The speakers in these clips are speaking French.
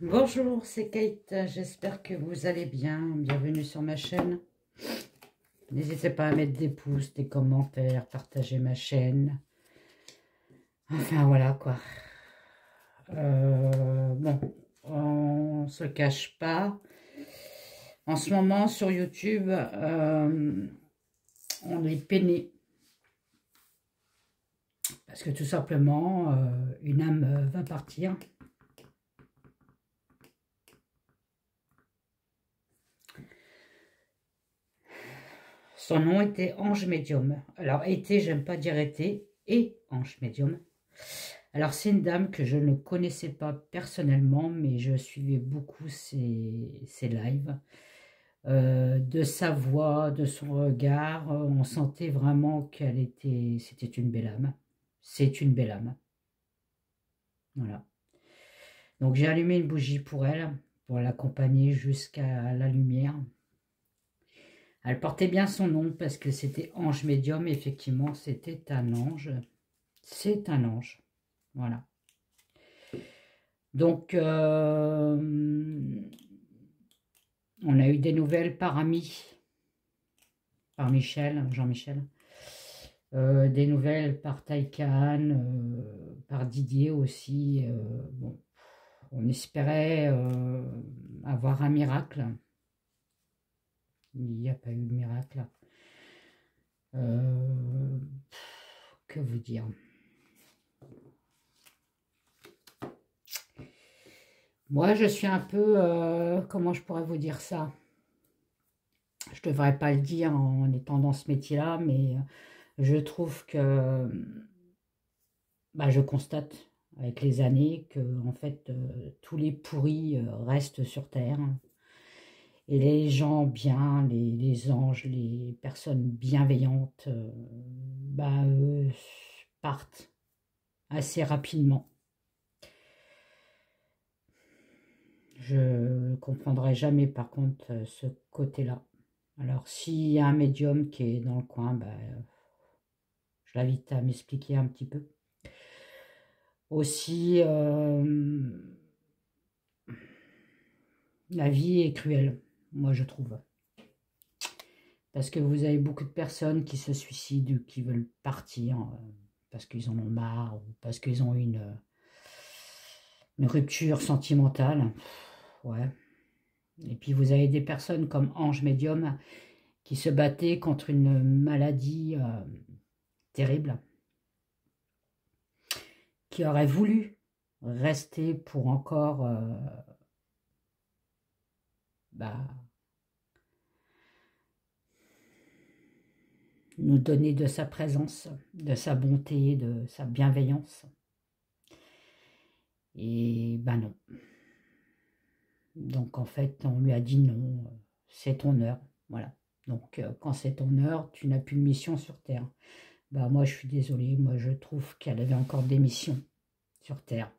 Bonjour, c'est Kate, j'espère que vous allez bien, bienvenue sur ma chaîne. N'hésitez pas à mettre des pouces, des commentaires, partager ma chaîne. Enfin voilà quoi. Bon, on se cache pas. En ce moment sur YouTube, on est peiné. Parce que tout simplement, une âme va partir. Son nom était Ange Médium. Alors, était, j'aime pas dire était, et Ange Médium. Alors, c'est une dame que je ne connaissais pas personnellement, mais je suivais beaucoup ses lives. De sa voix, de son regard, on sentait vraiment c'était une belle âme. C'est une belle âme. Voilà. Donc, j'ai allumé une bougie pour elle, pour l'accompagner jusqu'à la lumière. Elle portait bien son nom parce que c'était Ange Médium. Effectivement, c'était un ange. C'est un ange. Voilà. Donc, on a eu des nouvelles par ami, par Michel, Jean-Michel. Des nouvelles par Taïkan, par Didier aussi. Bon, on espérait avoir un miracle. Il n'y a pas eu de miracle. Que vous dire? Moi, je suis un peu... comment je pourrais vous dire ça? Je ne devrais pas le dire en étant dans ce métier-là, mais je trouve que... Bah, je constate avec les années que, en fait, tous les pourris restent sur Terre. Et les gens bien, les anges, les personnes bienveillantes, bah, partent assez rapidement. Je ne comprendrai jamais par contre ce côté-là. Alors s'il y a un médium qui est dans le coin, bah, je l'invite à m'expliquer un petit peu. Aussi, la vie est cruelle, moi je trouve. Parce que vous avez beaucoup de personnes qui se suicident ou qui veulent partir parce qu'ils en ont marre ou parce qu'ils ont une rupture sentimentale. Ouais. Et puis vous avez des personnes comme Ange Médium qui se battaient contre une maladie terrible, qui aurait voulu rester pour encore bah, nous donner de sa présence, de sa bonté, de sa bienveillance. Et ben non. Donc en fait, on lui a dit non, c'est ton heure. Voilà. Donc quand c'est ton heure, tu n'as plus de mission sur Terre. Bah moi je suis désolée, moi je trouve qu'elle avait encore des missions sur Terre.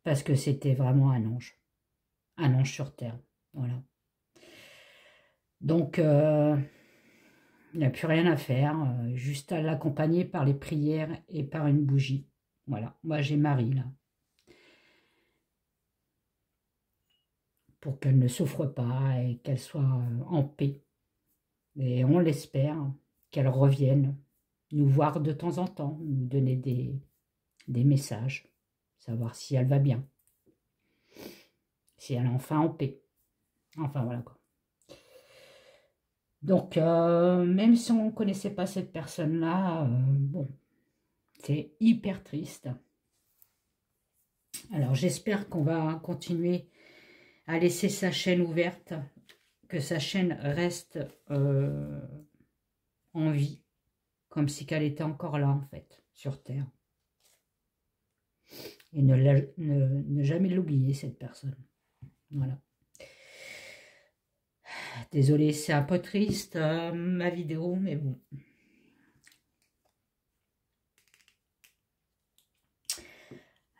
Parce que c'était vraiment un ange. Un ange sur Terre. Voilà. Donc il n'y a plus rien à faire, juste à l'accompagner par les prières et par une bougie. Voilà, moi j'ai Marie là. Pour qu'elle ne souffre pas et qu'elle soit en paix. Et on l'espère, qu'elle revienne nous voir de temps en temps, nous donner des messages, savoir si elle va bien, si elle est enfin en paix. Enfin voilà quoi. Donc même si on ne connaissait pas cette personne-là, bon, c'est hyper triste. Alors j'espère qu'on va continuer à laisser sa chaîne ouverte, que sa chaîne reste en vie, comme si qu'elle était encore là en fait, sur Terre. Et ne jamais l'oublier, cette personne. Voilà. Désolée, c'est un peu triste ma vidéo, mais bon.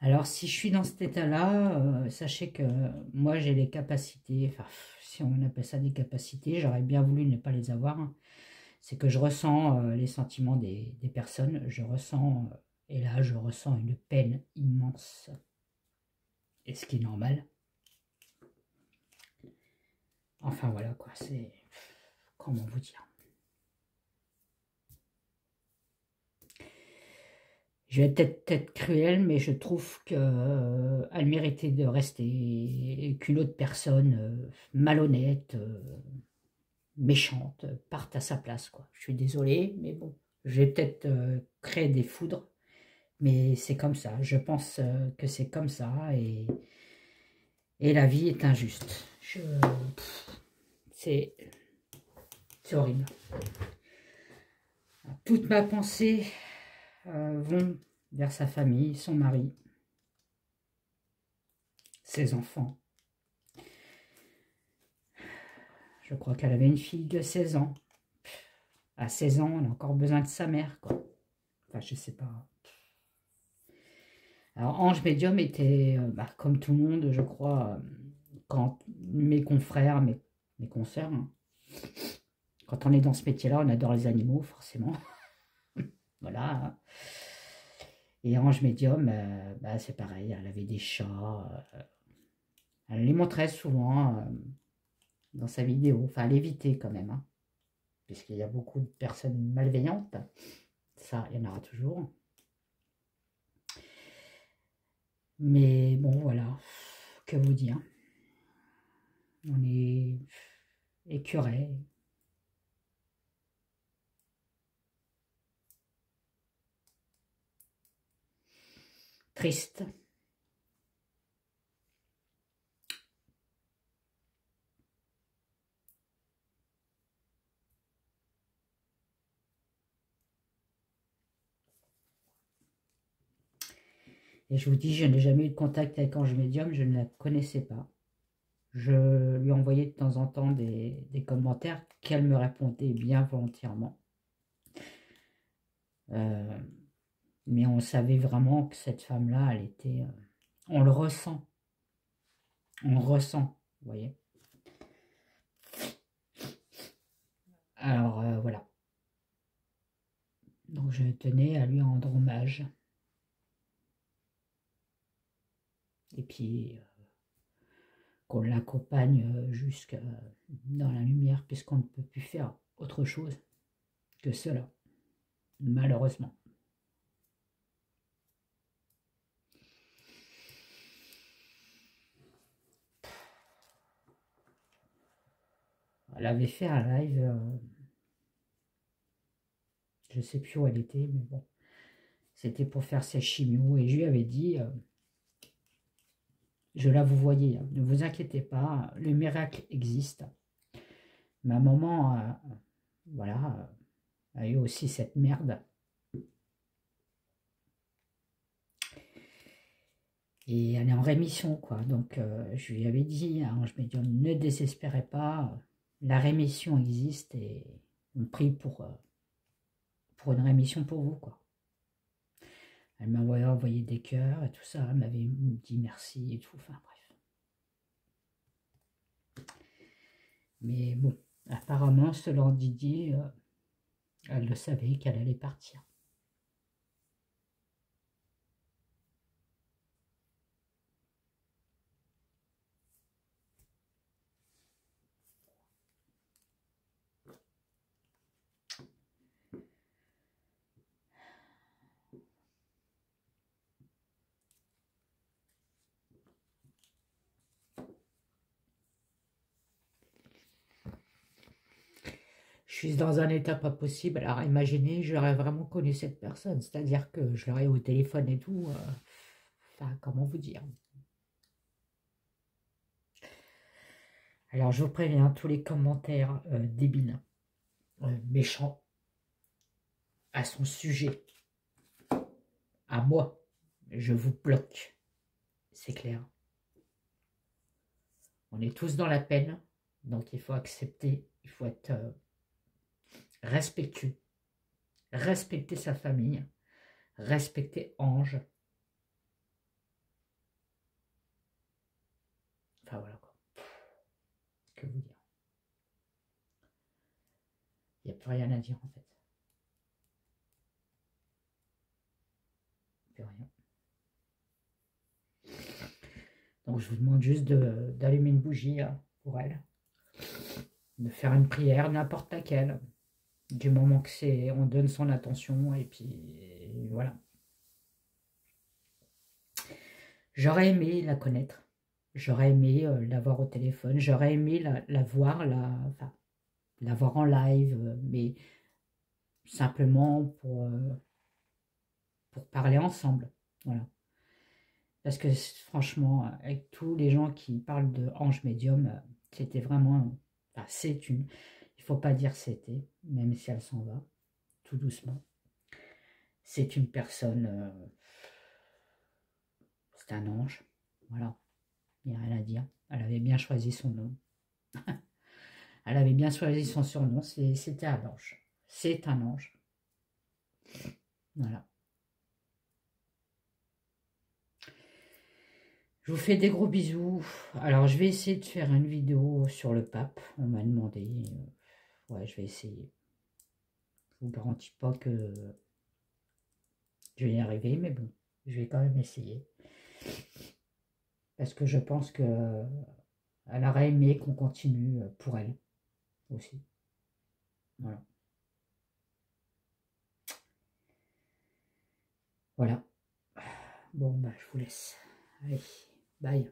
Alors, si je suis dans cet état-là, sachez que moi, j'ai les capacités, enfin, si on appelle ça des capacités, j'aurais bien voulu ne pas les avoir. Hein. C'est que je ressens les sentiments des personnes, je ressens, et là, je ressens une peine immense. Et ce qui est normal. Enfin voilà quoi, c'est... Comment vous dire? Je vais peut-être être cruel, mais je trouve qu'elle méritait de rester, qu'une autre personne malhonnête, méchante, parte à sa place, quoi. Je suis désolé, mais bon, je vais peut-être créer des foudres, mais c'est comme ça. Je pense que c'est comme ça, et la vie est injuste. C'est horrible. Toute ma pensée vont vers sa famille, son mari, ses enfants. Je crois qu'elle avait une fille de 16 ans. À 16 ans, on a encore besoin de sa mère, quoi. Enfin, je sais pas. Alors, Ange Médium était, comme tout le monde, je crois, quand mes confrères, mes consoeurs, hein, quand on est dans ce métier-là, on adore les animaux, forcément. Voilà. Et Ange Médium, c'est pareil, elle avait des chats. Elle les montrait souvent dans sa vidéo. Enfin, elle évitait quand même, hein, puisqu'il y a beaucoup de personnes malveillantes. Ça, il y en aura toujours. Mais bon, voilà, que vous dire. On est écœuré. Triste. Et je vous dis, je n'ai jamais eu de contact avec Ange Médium, je ne la connaissais pas. Je lui envoyais de temps en temps des commentaires qu'elle me répondait bien volontairement. Mais on savait vraiment que cette femme-là, elle était... on le ressent. On le ressent, vous voyez. Alors, voilà. Donc, je tenais à lui rendre hommage. Et puis, qu'on l'accompagne jusque dans la lumière, puisqu'on ne peut plus faire autre chose que cela, malheureusement. Elle avait fait un live, je ne sais plus où elle était, mais bon, c'était pour faire ses chimios, et je lui avais dit, je la vous voyais, hein, ne vous inquiétez pas, le miracle existe. Ma maman, voilà, a eu aussi cette merde. Et elle est en rémission, quoi. Donc, je lui avais dit, Ange Médium, ne désespérez pas, la rémission existe et on prie pour une rémission pour vous, quoi. Elle m'a envoyé des cœurs et tout ça, elle m'avait dit merci et tout, enfin bref. Mais bon, apparemment, selon Didier, elle le savait qu'elle allait partir. Je suis dans un état pas possible. Alors imaginez, j'aurais vraiment connu cette personne, c'est-à-dire que je l'aurais au téléphone et tout. Enfin, comment vous dire? Alors je vous préviens, tous les commentaires débiles, méchants, à son sujet, à moi, je vous bloque. C'est clair. On est tous dans la peine, donc il faut accepter, il faut être respectueux, respecter sa famille, respecter Ange. Enfin voilà quoi. Que vous dire? Il n'y a plus rien à dire en fait. Plus rien. Donc je vous demande juste d'allumer une bougie pour elle. de faire une prière, n'importe laquelle, du moment que c'est, on donne son attention, et puis voilà. J'aurais aimé la connaître, j'aurais aimé la voir au téléphone, j'aurais aimé la voir, enfin, la voir en live, mais simplement pour parler ensemble, voilà. Parce que franchement, avec tous les gens qui parlent de ange médium, c'était vraiment, enfin, c'est une, il faut pas dire c'était, même si elle s'en va, tout doucement. C'est une personne, c'est un ange, voilà, il n'y a rien à dire. Elle avait bien choisi son nom. Elle avait bien choisi son surnom, c'était un ange. C'est un ange. Voilà. Je vous fais des gros bisous. Alors, je vais essayer de faire une vidéo sur le pape. On m'a demandé. Ouais, je vais essayer. Je vous garantis pas que je vais y arriver, mais bon, je vais quand même essayer. Parce que je pense que elle aurait aimé qu'on continue pour elle aussi. Voilà. Voilà. Bon, bah, je vous laisse. Allez, bye.